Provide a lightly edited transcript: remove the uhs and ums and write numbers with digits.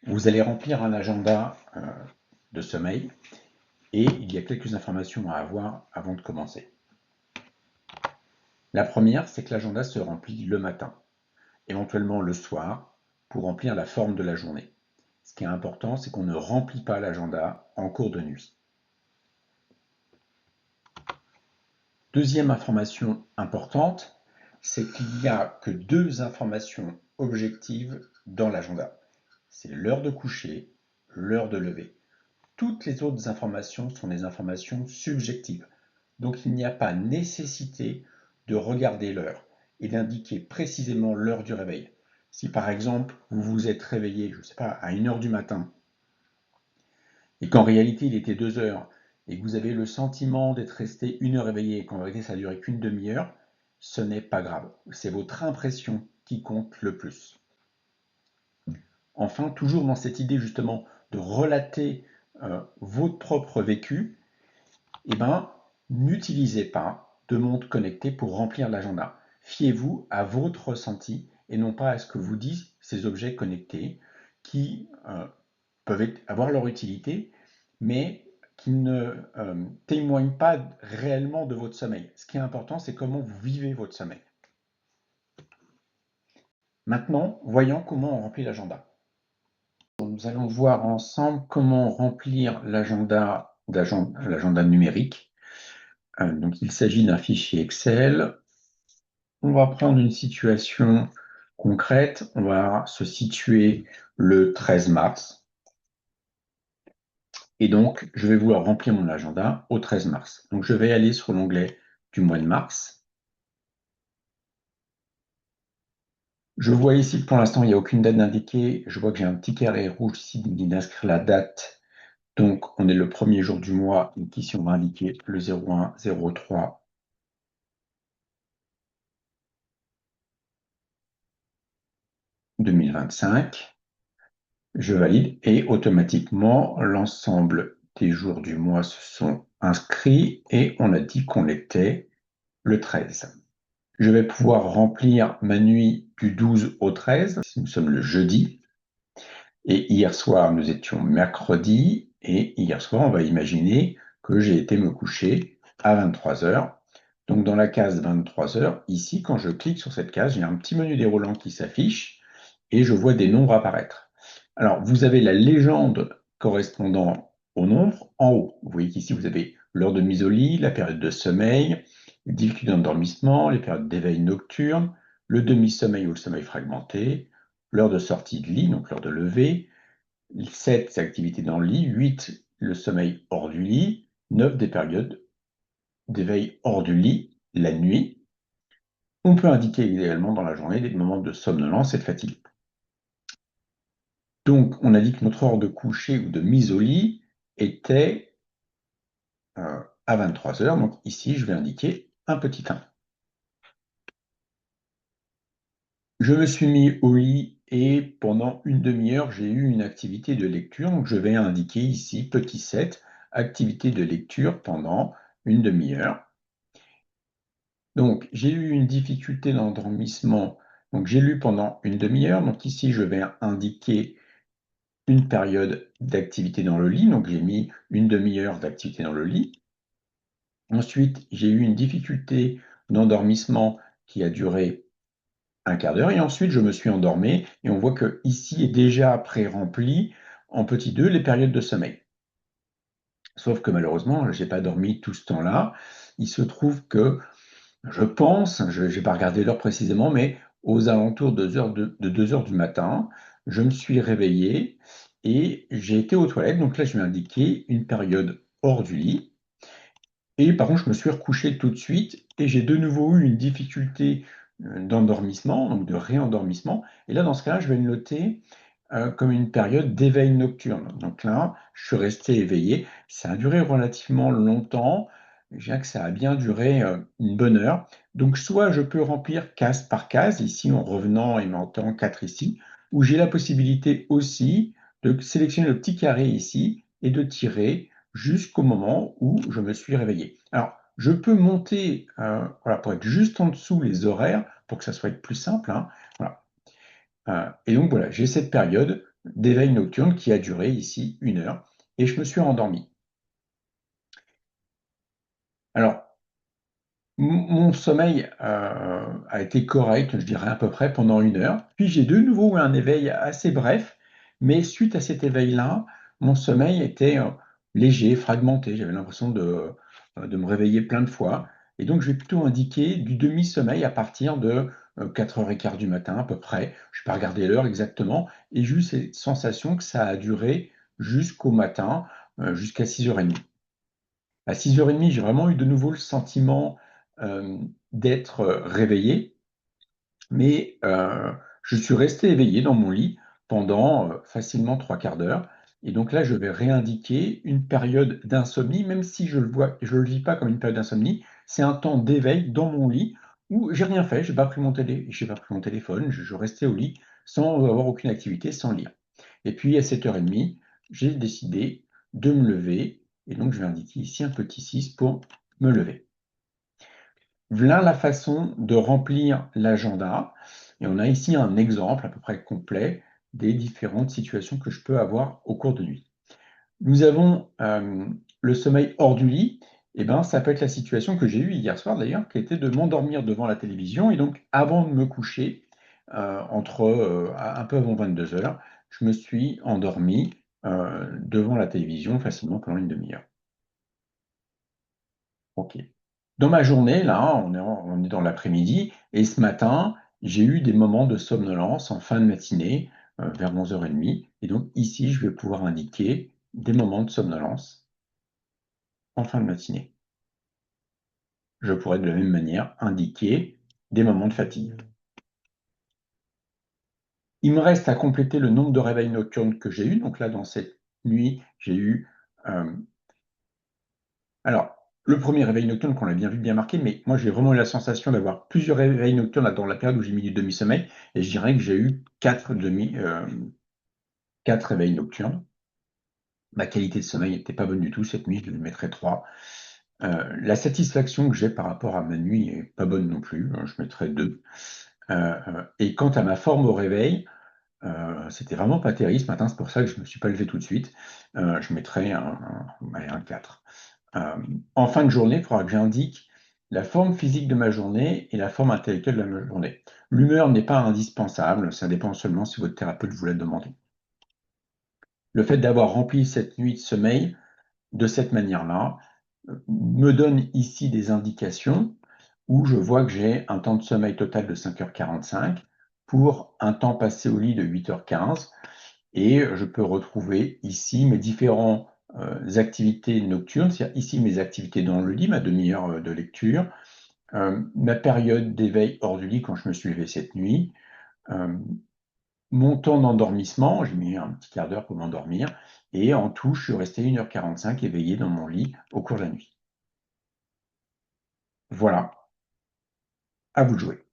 Vous allez remplir un agenda de sommeil et il y a quelques informations à avoir avant de commencer. La première, c'est que l'agenda se remplit le matin, éventuellement le soir, pour remplir la forme de la journée. Ce qui est important, c'est qu'on ne remplit pas l'agenda en cours de nuit. Deuxième information importante, c'est qu'il n'y a que deux informations objectives dans l'agenda. C'est l'heure de coucher, l'heure de lever. Toutes les autres informations sont des informations subjectives. Donc il n'y a pas nécessité de regarder l'heure et d'indiquer précisément l'heure du réveil. Si par exemple vous vous êtes réveillé, je ne sais pas, à 1h du matin, et qu'en réalité il était 2h, et que vous avez le sentiment d'être resté 1 heure éveillé, et qu'en vérité ça n'a duré qu'une demi-heure, ce n'est pas grave. C'est votre impression qui compte le plus. Enfin, toujours dans cette idée justement de relater votre propre vécu, n'utilisez pas de montre connectée pour remplir l'agenda. Fiez-vous à votre ressenti et non pas à ce que vous disent ces objets connectés qui peuvent avoir leur utilité, mais qui ne témoignent pas réellement de votre sommeil. Ce qui est important, c'est comment vous vivez votre sommeil. Maintenant, voyons comment on remplit l'agenda. Nous allons voir ensemble comment remplir l'agenda numérique. Donc, il s'agit d'un fichier Excel. On va prendre une situation concrète. On va se situer le 13 mars. Et donc, je vais vouloir remplir mon agenda au 13 mars. Donc, je vais aller sur l'onglet du mois de mars. Je vois ici que pour l'instant, il n'y a aucune date indiquée. Je vois que j'ai un petit carré rouge ici d'inscrire la date. Donc, on est le premier jour du mois. Donc, ici, on va indiquer le 01-03 2025. Je valide et automatiquement, l'ensemble des jours du mois se sont inscrits et on a dit qu'on était le 13. Je vais pouvoir remplir ma nuit du 12 au 13. Nous sommes le jeudi. Et hier soir, nous étions mercredi. Et hier soir, on va imaginer que j'ai été me coucher à 23h. Donc, dans la case 23h, ici, quand je clique sur cette case, j'ai un petit menu déroulant qui s'affiche et je vois des nombres apparaître. Alors, vous avez la légende correspondant au nombre en haut. Vous voyez qu'ici, vous avez l'heure de mise au lit, la période de sommeil, les difficultés d'endormissement, les périodes d'éveil nocturne, le demi-sommeil ou le sommeil fragmenté, l'heure de sortie de lit, donc l'heure de lever, 7, c'est activité dans le lit, 8, le sommeil hors du lit, 9, des périodes d'éveil hors du lit, la nuit. On peut indiquer également dans la journée des moments de somnolence et de fatigue. Donc, on a dit que notre heure de coucher ou de mise au lit était à 23h. Donc ici, je vais indiquer un petit 1. Je me suis mis au lit et pendant une demi-heure, j'ai eu une activité de lecture. Donc, je vais indiquer ici, petit 7, activité de lecture pendant une demi-heure. Donc, j'ai eu une difficulté d'endormissement. Donc, j'ai lu pendant une demi-heure. Donc, ici, je vais indiquer une période d'activité dans le lit. Donc, j'ai mis une demi-heure d'activité dans le lit. Ensuite, j'ai eu une difficulté d'endormissement qui a duré un quart d'heure. Et ensuite, je me suis endormi. Et on voit que ici est déjà pré-rempli en petit 2 les périodes de sommeil. Sauf que malheureusement, je n'ai pas dormi tout ce temps-là. Il se trouve que je pense, je n'ai pas regardé l'heure précisément, mais aux alentours de 2h du matin, je me suis réveillé et j'ai été aux toilettes. Donc là, je vais indiquer une période hors du lit. Et par contre, je me suis recouché tout de suite et j'ai de nouveau eu une difficulté d'endormissement, donc de réendormissement. Et là, dans ce cas-là, je vais le noter comme une période d'éveil nocturne. Donc là, je suis resté éveillé. Ça a duré relativement longtemps. Je dirais que ça a bien duré une bonne heure. Donc, soit je peux remplir case par case, ici en revenant et mettant 4 ici, ou j'ai la possibilité aussi de sélectionner le petit carré ici et de tirer jusqu'au moment où je me suis réveillé. Alors, je peux monter voilà, pour être juste en dessous les horaires, pour que ça soit plus simple. Hein, voilà. Et donc voilà, j'ai cette période d'éveil nocturne qui a duré ici 1 heure et je me suis endormi. Alors, mon sommeil a été correct, je dirais à peu près pendant 1 heure. Puis j'ai de nouveau eu un éveil assez bref, mais suite à cet éveil-là, mon sommeil était léger, fragmenté. J'avais l'impression de me réveiller plein de fois. Et donc, je vais plutôt indiquer du demi-sommeil à partir de 4h15 du matin à peu près. Je n'ai pas regardé l'heure exactement. Et j'ai eu cette sensation que ça a duré jusqu'au matin, jusqu'à 6h30. À 6h30, j'ai vraiment eu de nouveau le sentiment d'être réveillé, mais je suis resté éveillé dans mon lit pendant facilement 3/4 d'heure. Et donc là, je vais réindiquer une période d'insomnie, même si je le vis pas comme une période d'insomnie, c'est un temps d'éveil dans mon lit où j'ai rien fait, j'ai pas pris j'ai pas pris mon téléphone, je restais au lit sans avoir aucune activité, sans lire. Et puis à 7h30, j'ai décidé de me lever, et donc je vais indiquer ici un petit 6 pour me lever. Voilà la façon de remplir l'agenda. Et on a ici un exemple à peu près complet des différentes situations que je peux avoir au cours de nuit. Nous avons le sommeil hors du lit. Et ben, ça peut être la situation que j'ai eue hier soir d'ailleurs, qui était de m'endormir devant la télévision. Et donc, avant de me coucher, un peu avant 22 heures, je me suis endormi devant la télévision facilement pendant une demi-heure. Ok. Dans ma journée, là, on est dans l'après-midi, et ce matin, j'ai eu des moments de somnolence en fin de matinée, vers 11h30. Et donc ici, je vais pouvoir indiquer des moments de somnolence en fin de matinée. Je pourrais de la même manière indiquer des moments de fatigue. Il me reste à compléter le nombre de réveils nocturnes que j'ai eu. Donc là, dans cette nuit, j'ai eu alors, le premier réveil nocturne qu'on a bien vu, bien marqué, mais moi j'ai vraiment eu la sensation d'avoir plusieurs réveils nocturnes là, dans la période où j'ai mis du demi-sommeil, et je dirais que j'ai eu 4 réveils nocturnes. Ma qualité de sommeil n'était pas bonne du tout cette nuit, je lui mettrais 3. La satisfaction que j'ai par rapport à ma nuit est pas bonne non plus, je mettrais 2. Et quant à ma forme au réveil, c'était vraiment pas terrible ce matin, c'est pour ça que je ne me suis pas levé tout de suite. Je mettrais un 4. En fin de journée, il faudra que j'indique la forme physique de ma journée et la forme intellectuelle de ma journée. L'humeur n'est pas indispensable, ça dépend seulement si votre thérapeute vous l'a demandé. Le fait d'avoir rempli cette nuit de sommeil de cette manière-là me donne ici des indications où je vois que j'ai un temps de sommeil total de 5h45 pour un temps passé au lit de 8h15. Et je peux retrouver ici mes différentes activités nocturnes, c'est-à-dire ici mes activités dans le lit, ma demi-heure de lecture, ma période d'éveil hors du lit quand je me suis levé cette nuit, euh, mon temps d'endormissement, j'ai mis un petit quart d'heure pour m'endormir, et en tout, je suis resté 1h45 éveillé dans mon lit au cours de la nuit. Voilà, à vous de jouer.